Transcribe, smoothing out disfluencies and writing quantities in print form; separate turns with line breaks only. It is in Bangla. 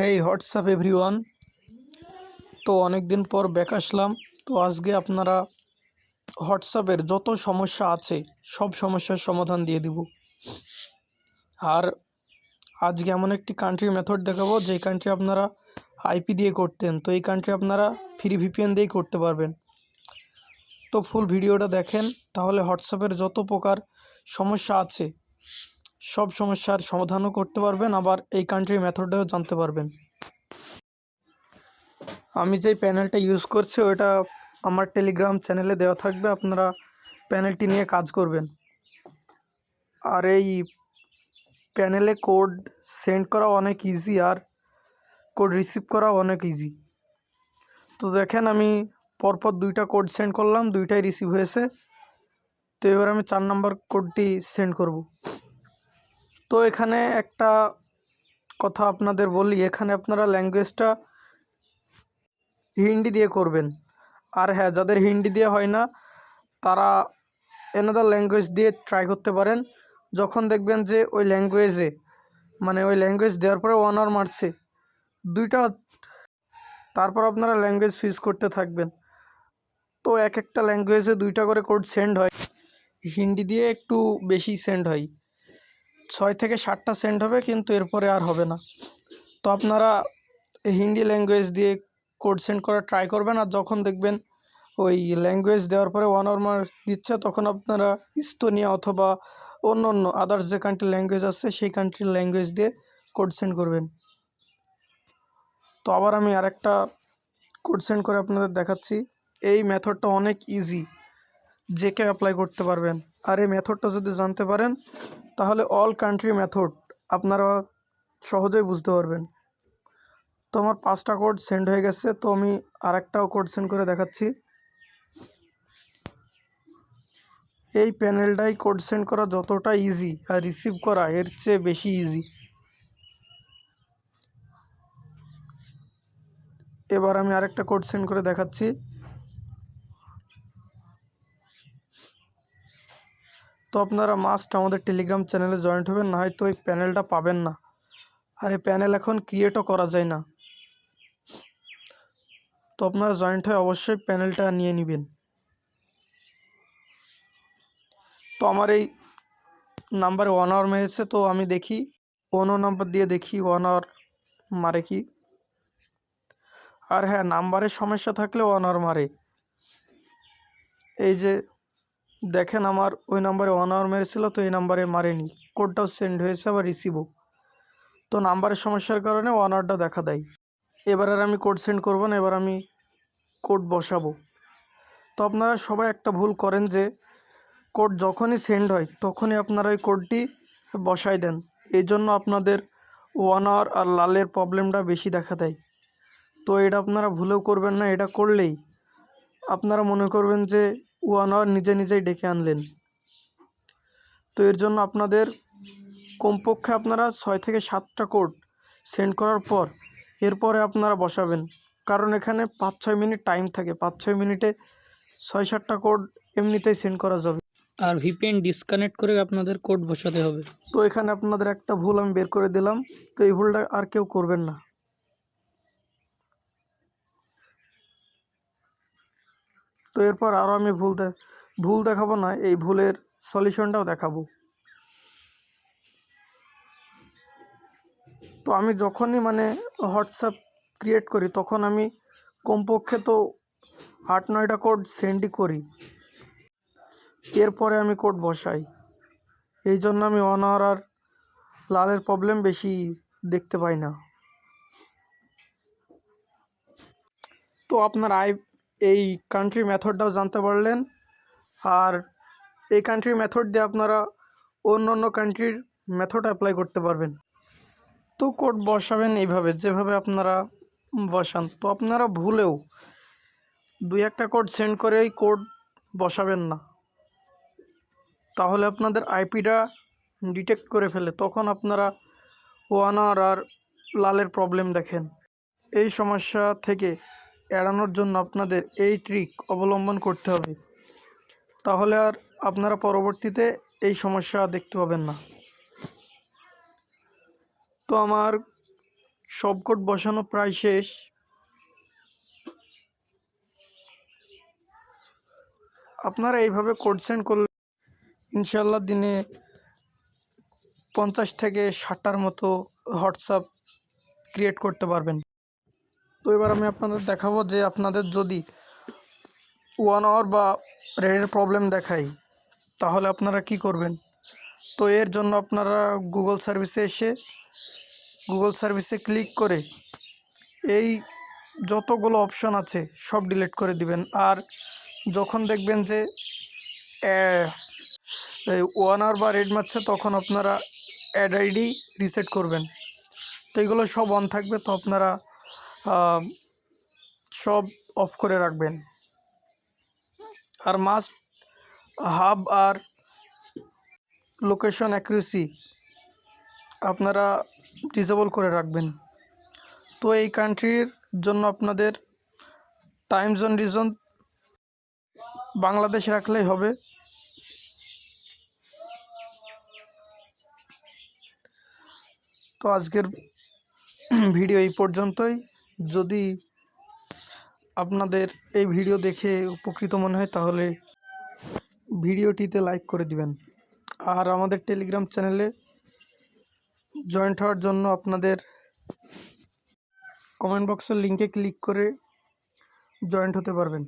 হেই হোয়াটসঅ্যাপ এভরিওয়ান। তো অনেক দিন পর ব্যাক আসলাম। তো আজকে আপনারা হোয়াটসঅ্যাপের যত সমস্যা আছে সব সমস্যার সমাধান দিয়ে দিব। আর আজকে এমন একটি কান্ট্রি মেথড দেখাবো যেই কান্ট্রি আপনারা আইপি দিয়ে করতেন, তো এই কান্ট্রি আপনারা ফ্রি ভিপিএন দিয়েই করতে পারবেন। তো ফুল ভিডিওটা দেখেন, তাহলে হোয়াটসঅ্যাপের যত প্রকার সমস্যা আছে সব সমস্যার সমাধানও করতে পারবেন, আবার এই কান্ট্রির মেথডটাও জানতে পারবেন। আমি যেই প্যানেলটা ইউজ করছি ওটা আমার টেলিগ্রাম চ্যানেলে দেওয়া থাকবে, আপনারা প্যানেলটি নিয়ে কাজ করবেন। আর এই প্যানেলে কোড সেন্ড করা অনেক ইজি, আর কোড রিসিভ করা অনেক ইজি। তো দেখেন, আমি পরপর দুইটা কোড সেন্ড করলাম, দুইটাই রিসিভ হয়েছে। তো এবার আমি 4 নম্বর কোডটি সেন্ড করব। তো এখানে একটা কথা আপনাদের বলি, এখানে আপনারা ল্যাঙ্গুয়েজটা হিন্দি দিয়ে করবেন। আর হ্যাঁ, যাদের হিন্দি দিয়ে হয় না তারা অ্যানাদার ল্যাঙ্গুয়েজ দিয়ে ট্রাই করতে পারেন। যখন দেখবেন যে ওই ল্যাঙ্গুয়েজে ওই ল্যাঙ্গুয়েজ দেওয়ার পরে 1 আওয়ার মারছে দুইটা, তারপর আপনারা ল্যাঙ্গুয়েজ সুইচ করতে থাকবেন। তো এক একটা ল্যাঙ্গুয়েজে 2টা করে কোড সেন্ড হয়। হিন্দি দিয়ে একটু বেশি সেন্ড হয়, 6 থেকে 7টা সেন্ড হবে, কিন্তু এরপরে আর হবে না। তো আপনারা হিন্দি ল্যাঙ্গুয়েজ দিয়ে কোড সেন্ড করা ট্রাই করবেন। আর যখন দেখবেন ওই ল্যাঙ্গুয়েজ দেওয়ার পরে 1 আওয়ার মার দিচ্ছে, তখন আপনারা ইস্তোনিয়া অথবা অন্য আদার্স যে কান্ট্রির ল্যাঙ্গুয়েজ আছে সেই কান্ট্রির ল্যাঙ্গুয়েজ দিয়ে কোড সেন্ড করবেন। তো আবার আমি আরেকটা কোড সেন্ড করে আপনাদের দেখাচ্ছি। এই মেথডটা অনেক ইজি, যে কেউ অ্যাপ্লাই করতে পারবেন। আর এই মেথডটা যদি জানতে পারেন তাহলে অল কান্ট্রি মেথড আপনারা সহজেই বুঝতে পারবেন। তো আমার 5টা কোড সেন্ড হয়ে গেছে। তো আমি আরেকটাও কোড সেন্ড করে দেখাচ্ছি। এই প্যানেলটাই কোড সেন্ড করা যতটা ইজি, আর রিসিভ করা এর চেয়ে বেশি ইজি। এবার আমি আরেকটা কোড সেন্ড করে দেখাচ্ছি। তো আপনারা মাস্ট আমাদের টেলিগ্রাম চ্যানেলে জয়েন্ট হবেন, না হয়তো এই প্যানেলটা পাবেন না। আর এই প্যানেল এখন ক্রিয়েটও করা যায় না। তো আপনারা জয়েন্ট হয়ে অবশ্যই প্যানেলটা নিয়ে নেবেন। তো আমার এই নাম্বারে 1 আওয়ার মেরেছে, তো আমি দেখি অন্য নাম্বার দিয়ে দেখি 1 আওয়ার মারে কি। আর হ্যাঁ, নাম্বারের সমস্যা থাকলে 1 আওয়ার মারে। এই যে দেখেন, আমার ওই নাম্বারে 1 আওয়ার মেরেছিল, তো এই নাম্বারে মারেনি। কোডটাও সেন্ড হয়েছে, আবার রিসিভও। তো নাম্বারের সমস্যার কারণে 1 আওয়ারটা দেখা দেয়। এবার আর আমি কোড সেন্ড করব না, এবার আমি কোড বসাবো। তো আপনারা সবাই একটা ভুল করেন যে কোড যখনই সেন্ড হয় তখনই আপনারা ওই কোডটি বসাই দেন। এই জন্য আপনাদের 1 আওয়ার আর লালের প্রবলেমটা বেশি দেখা দেয়। তো এটা আপনারা ভুলেও করবেন না। এটা করলেই আপনারা মনে করবেন যে 1 আওয়ার নিজেই ডেকে আনলেন। তো এর জন্য আপনাদের কমপক্ষে আপনারা 6 থেকে 7টা কোড সেন্ড করার পর এরপরে আপনারা বসাবেন। কারণ এখানে 5-6 মিনিট টাইম থাকে, 5-6 মিনিটে 6-7টা কোড এমনিতেই সেন্ড করা যাবে। আর ভিপিএন ডিসকানেক্ট করে আপনাদের কোড বসাতে হবে। তো এখানে আপনাদের একটা ভুল আমি বের করে দিলাম। তো এই ভুলটা আর কেউ করবেন না। তো এরপর আরও আমি ভুল দেখাবো না, এই ভুলের সলিউশনটাও দেখাবো। তো আমি যখনই হোয়াটসঅ্যাপ ক্রিয়েট করি তখন আমি কমপক্ষে তো 8-9টা কোড সেন্ডই করি, এরপরে আমি কোড বসাই। এই জন্য আমি 1 আওয়ার আর লালের প্রবলেম বেশি দেখতে পাই না। তো আপনারা এই কান্ট্রি মেথডটাও জানতে পারলেন। আর এই কান্ট্রির মেথড দিয়ে আপনারা অন্য কান্ট্রির মেথড অ্যাপ্লাই করতে পারবেন। তো কোড বসাবেন এইভাবে, যেভাবে আপনারা বসান। তো আপনারা ভুলেও 2-1টা কোড সেন্ড করেই কোড বসাবেন না, তাহলে আপনাদের আইপিটা ডিটেক্ট করে ফেলে, তখন আপনারা 1 আওয়ার আর লালের প্রবলেম দেখেন। এই সমস্যা থেকে এড়ানোর জন্য আপনাদের এই ট্রিক অবলম্বন করতে হবে, তাহলে আর আপনারা পরবর্তীতে এই সমস্যা দেখতে পাবেন না। তো আমার সব কোড বসানো প্রায় শেষ। আপনারা এইভাবে কোড সেন্ড করলে ইনশাল্লাহ দিনে 50 থেকে 60টার মতো হোয়াটসঅ্যাপ ক্রিয়েট করতে পারবেন। তো এবার আমি আপনাদের দেখাবো যে আপনাদের যদি 1 আওয়ার বা রেডের প্রবলেম দেখায় তাহলে আপনারা কি করবেন। তো এর জন্য আপনারা গুগল সার্ভিসে এসে গুগল সার্ভিসে ক্লিক করে এই যতগুলো অপশন আছে সব ডিলিট করে দিবেন। আর যখন দেখবেন যে 1 আওয়ার বা রেড মারছে তখন আপনারা অ্যাড আইডি রিসেট করবেন। তো এগুলো সব অন থাকবে, তো আপনারা সব অফ করে রাখবেন। আর মাস্ট হাব আর লোকেশন অ্যাকুরেসি আপনারা ডিসেবল করে রাখবেন। তো এই কান্ট্রির জন্য আপনাদের টাইম জোন রিজন বাংলাদেশ রাখলেই হবে। তো আজকের ভিডিও এই পর্যন্তই। যদি আপনাদের এই ভিডিও দেখে উপকৃত মনে হয় তাহলে ভিডিওটিতে লাইক করে দিবেন। আর আমাদের টেলিগ্রাম চ্যানেলে জয়েন্ট হওয়ার জন্য আপনাদের কমেন্ট বক্সের লিঙ্কে ক্লিক করে জয়েন্ট হতে পারবেন।